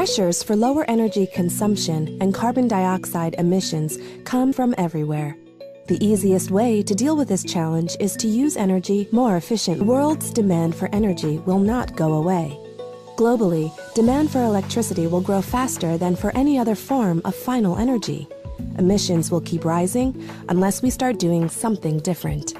Pressures for lower energy consumption and carbon dioxide emissions come from everywhere. The easiest way to deal with this challenge is to use energy more efficiently. The world's demand for energy will not go away. Globally, demand for electricity will grow faster than for any other form of final energy. Emissions will keep rising unless we start doing something different.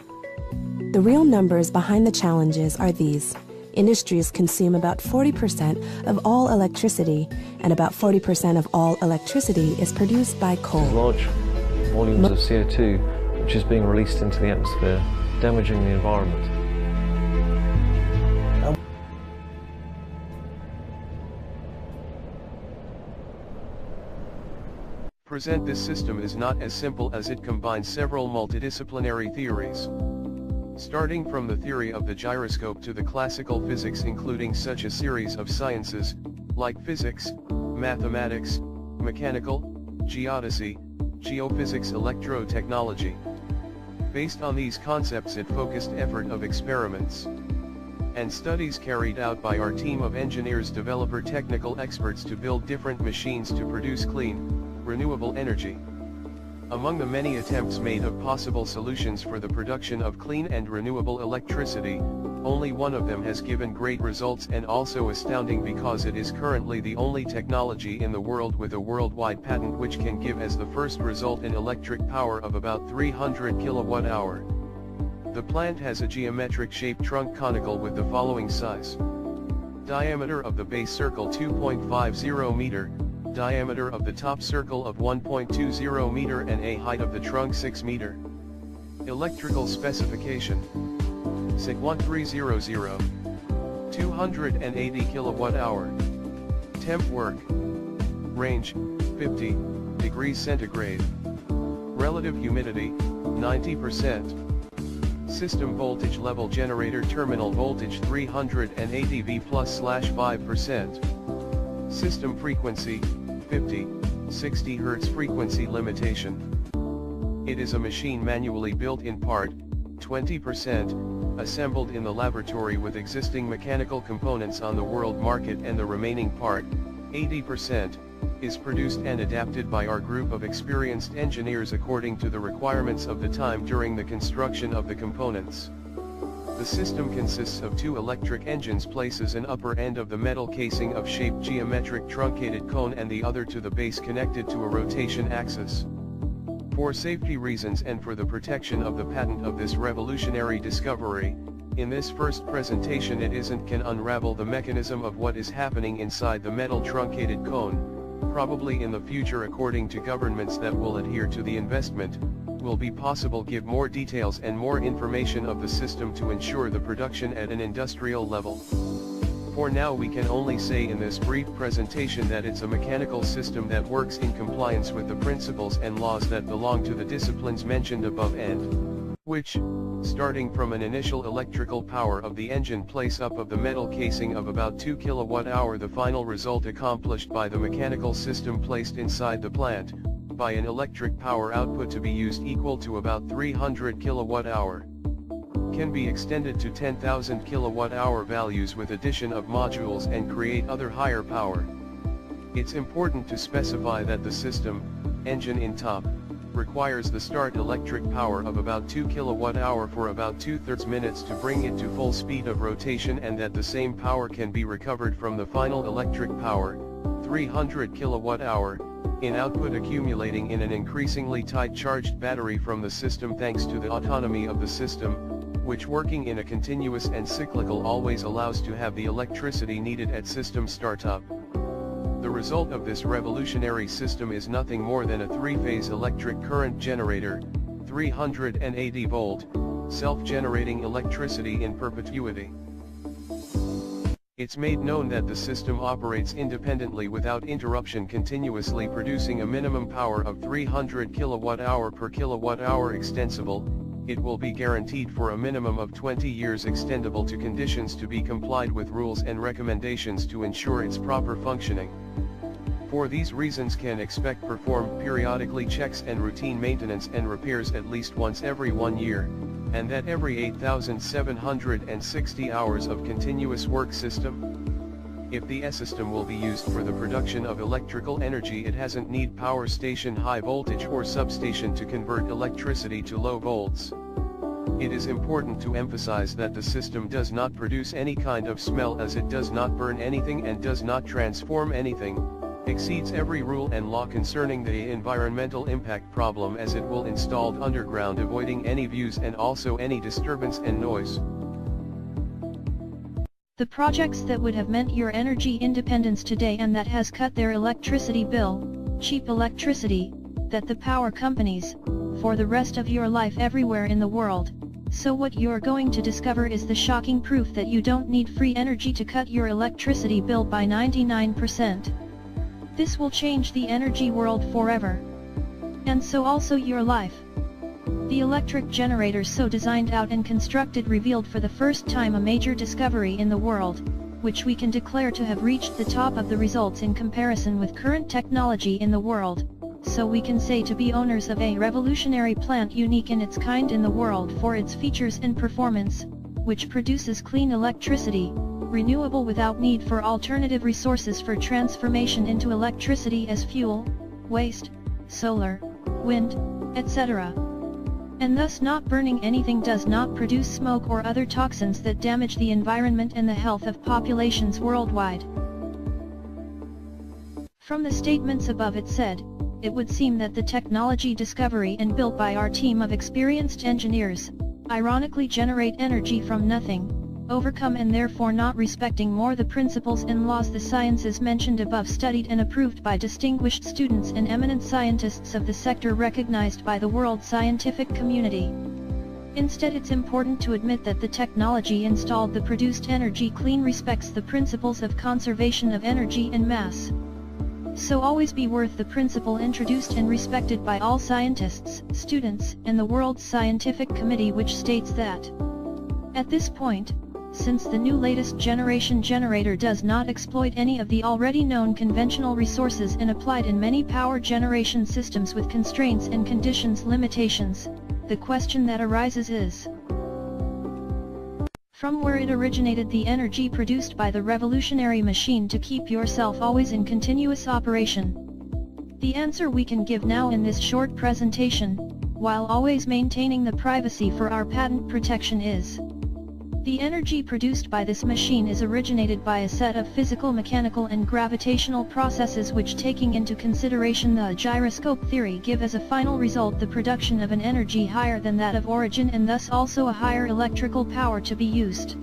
The real numbers behind the challenges are these. Industries consume about 40% of all electricity, and about 40% of all electricity is produced by coal. Large volumes of CO2 which is being released into the atmosphere, damaging the environment. This system is not as simple as it combines several multidisciplinary theories. Starting from the theory of the gyroscope to the classical physics, including such a series of sciences, like physics, mathematics, mechanical, geodesy, geophysics, electrotechnology. Based on these concepts, it focused effort of experiments and studies carried out by our team of engineers, developer, technical experts to build different machines to produce clean, renewable energy. Among the many attempts made of possible solutions for the production of clean and renewable electricity, only one of them has given great results, and also astounding because it is currently the only technology in the world with a worldwide patent which can give as the first result an electric power of about 300 kilowatt-hour. The plant has a geometric shaped trunk conical with the following size. Diameter of the base circle 2.50 meter, diameter of the top circle of 1.20 meter, and a height of the trunk 6 meter. Electrical specification: Sgwn 300, 280 kilowatt-hour. Temp work. Range, 50 degrees centigrade. Relative humidity, 90%. System voltage level: generator terminal voltage 380 V +/5%. System frequency, 50-60 Hz frequency limitation. It is a machine manually built in part, 20%, assembled in the laboratory with existing mechanical components on the world market, and the remaining part, 80%, is produced and adapted by our group of experienced engineers according to the requirements of the time during the construction of the components. The system consists of two electric engines, places an upper end of the metal casing of shaped geometric truncated cone and the other to the base connected to a rotation axis. For safety reasons and for the protection of the patent of this revolutionary discovery, in this first presentation it can unravel the mechanism of what is happening inside the metal truncated cone. Probably in the future, according to governments that will adhere to the investment, will be possible give more details and more information of the system to ensure the production at an industrial level. For now we can only say in this brief presentation that it's a mechanical system that works in compliance with the principles and laws that belong to the disciplines mentioned above, and which, starting from an initial electrical power of the engine place up of the metal casing of about 2 kilowatt-hour, the final result accomplished by the mechanical system placed inside the plant, by an electric power output to be used equal to about 300 kilowatt-hour, can be extended to 10,000 kilowatt-hour values with addition of modules and create other higher power. It's important to specify that the system, engine in top, requires the start electric power of about 2 kilowatt-hour for about 2/3 minutes to bring it to full speed of rotation, and that the same power can be recovered from the final electric power, 300 kilowatt-hour, in output accumulating in an increasingly tight charged battery from the system, thanks to the autonomy of the system, which working in a continuous and cyclical always allows to have the electricity needed at system startup. The result of this revolutionary system is nothing more than a three-phase electric current generator, 380 volt, self-generating electricity in perpetuity. It's made known that the system operates independently without interruption, continuously producing a minimum power of 300 kilowatt-hour per kilowatt-hour extensible. It will be guaranteed for a minimum of 20 years, extendable to conditions to be complied with, rules and recommendations to ensure its proper functioning. For these reasons can expect performed periodically checks and routine maintenance and repairs at least once every 1 year, and that every 8,760 hours of continuous work system. If the S-system will be used for the production of electrical energy, it hasn't need power station high voltage or substation to convert electricity to low volts. It is important to emphasize that the system does not produce any kind of smell, as it does not burn anything and does not transform anything, exceeds every rule and law concerning the environmental impact problem, as it will installed underground, avoiding any views and also any disturbance and noise. The projects that would have meant your energy independence today and that has cut their electricity bill, cheap electricity, that the power companies, for the rest of your life everywhere in the world. So what you're going to discover is the shocking proof that you don't need free energy to cut your electricity bill by 99%. This will change the energy world forever. And so also your life. The electric generators so designed out and constructed revealed for the first time a major discovery in the world, which we can declare to have reached the top of the results in comparison with current technology in the world, so we can say to be owners of a revolutionary plant unique in its kind in the world for its features and performance, which produces clean electricity, renewable without need for alternative resources for transformation into electricity as fuel, waste, solar, wind, etc. And thus not burning anything, does not produce smoke or other toxins that damage the environment and the health of populations worldwide. From the statements above it said, it would seem that the technology discovery and built by our team of experienced engineers, ironically generate energy from nothing, overcome and therefore not respecting more the principles and laws the sciences mentioned above, studied and approved by distinguished students and eminent scientists of the sector recognized by the world scientific community. Instead, it's important to admit that the technology installed, the produced energy clean, respects the principles of conservation of energy and mass. So always be worth the principle introduced and respected by all scientists, students, and the world's scientific committee, which states that at this point, since the new latest generation generator does not exploit any of the already known conventional resources and applied in many power generation systems with constraints and conditions limitations, the question that arises is, from where it originated the energy produced by the revolutionary machine to keep yourself always in continuous operation? The answer we can give now in this short presentation, while always maintaining the privacy for our patent protection, is: the energy produced by this machine is originated by a set of physical, mechanical and gravitational processes which, taking into consideration the gyroscope theory, give as a final result the production of an energy higher than that of origin and thus also a higher electrical power to be used.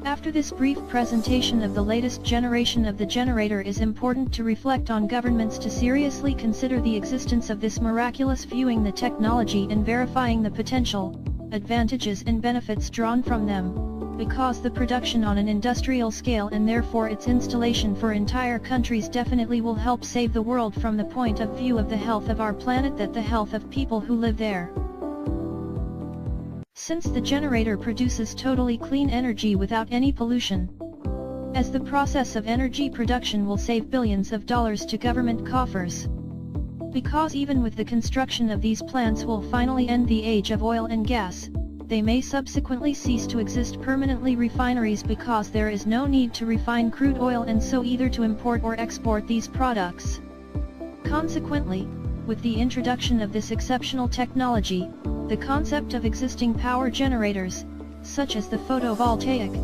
After this brief presentation of the latest generation of the generator, it is important to reflect on governments to seriously consider the existence of this miraculous, viewing the technology and verifying the potential advantages and benefits drawn from them, because the production on an industrial scale and therefore its installation for entire countries definitely will help save the world from the point of view of the health of our planet, that the health of people who live there. Since the generator produces totally clean energy without any pollution, as the process of energy production will save billions of dollars to government coffers. Because even with the construction of these plants will finally end the age of oil and gas, they may subsequently cease to exist permanently. Refineries, because there is no need to refine crude oil and so either to import or export these products. Consequently, with the introduction of this exceptional technology, the concept of existing power generators, such as the photovoltaic,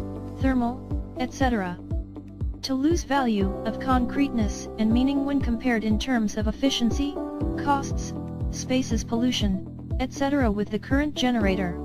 thermal, etc., to lose value of concreteness and meaning when compared in terms of efficiency, costs, spaces, pollution, etc. with the current generator.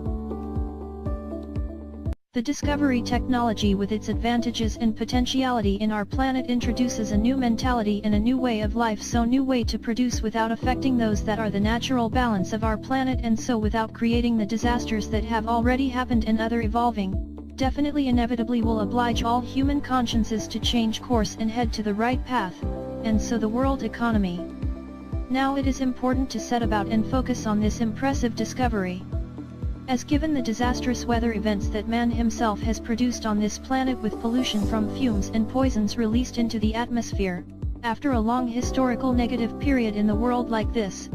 The discovery technology, with its advantages and potentiality in our planet, introduces a new mentality and a new way of life, so new way to produce without affecting those that are the natural balance of our planet, and so without creating the disasters that have already happened and other evolving, definitely inevitably will oblige all human consciences to change course and head to the right path, and so the world economy. Now it is important to set about and focus on this impressive discovery. As given the disastrous weather events that man himself has produced on this planet with pollution from fumes and poisons released into the atmosphere, after a long historical negative period in the world like this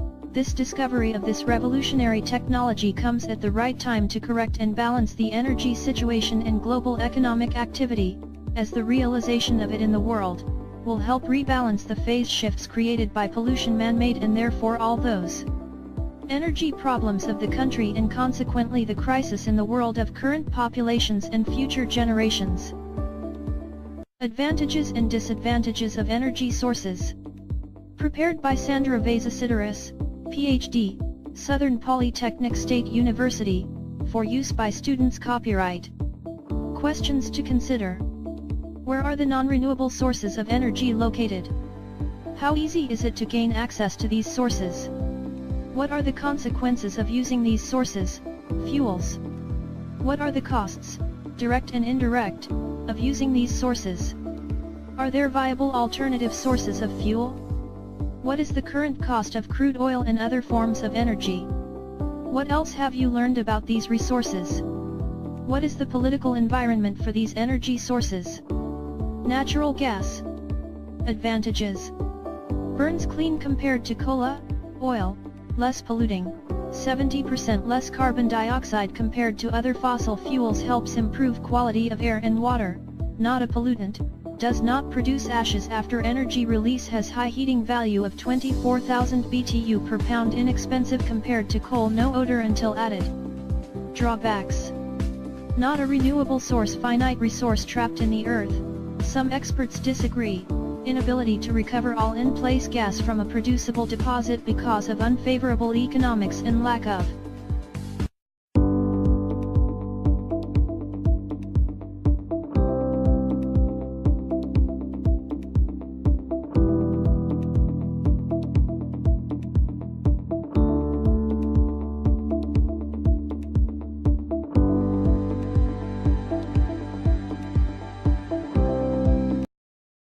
discovery of this revolutionary technology comes at the right time to correct and balance the energy situation and global economic activity, as the realization of it in the world will help rebalance the phase shifts created by pollution man-made and therefore all those energy problems of the country and consequently the crisis in the world of current populations and future generations. Advantages and disadvantages of energy sources. Prepared by Sandra Vazasideris, Ph.D., Southern Polytechnic State University, for use by students. Copyright. Questions to consider. Where are the non-renewable sources of energy located? How easy is it to gain access to these sources? What are the consequences of using these sources, fuels? What are the costs, direct and indirect, of using these sources? Are there viable alternative sources of fuel? What is the current cost of crude oil and other forms of energy? What else have you learned about these resources? What is the political environment for these energy sources? Natural gas. Advantages. Burns clean compared to coal, oil, less polluting, 70% less carbon dioxide compared to other fossil fuels, helps improve quality of air and water, not a pollutant, does not produce ashes after energy release, has high heating value of 24,000 BTU per pound, inexpensive compared to coal, no odor until added. Drawbacks. Not a renewable source, finite resource trapped in the earth. Some experts disagree. Inability to recover all in-place gas from a producible deposit because of unfavorable economics and lack of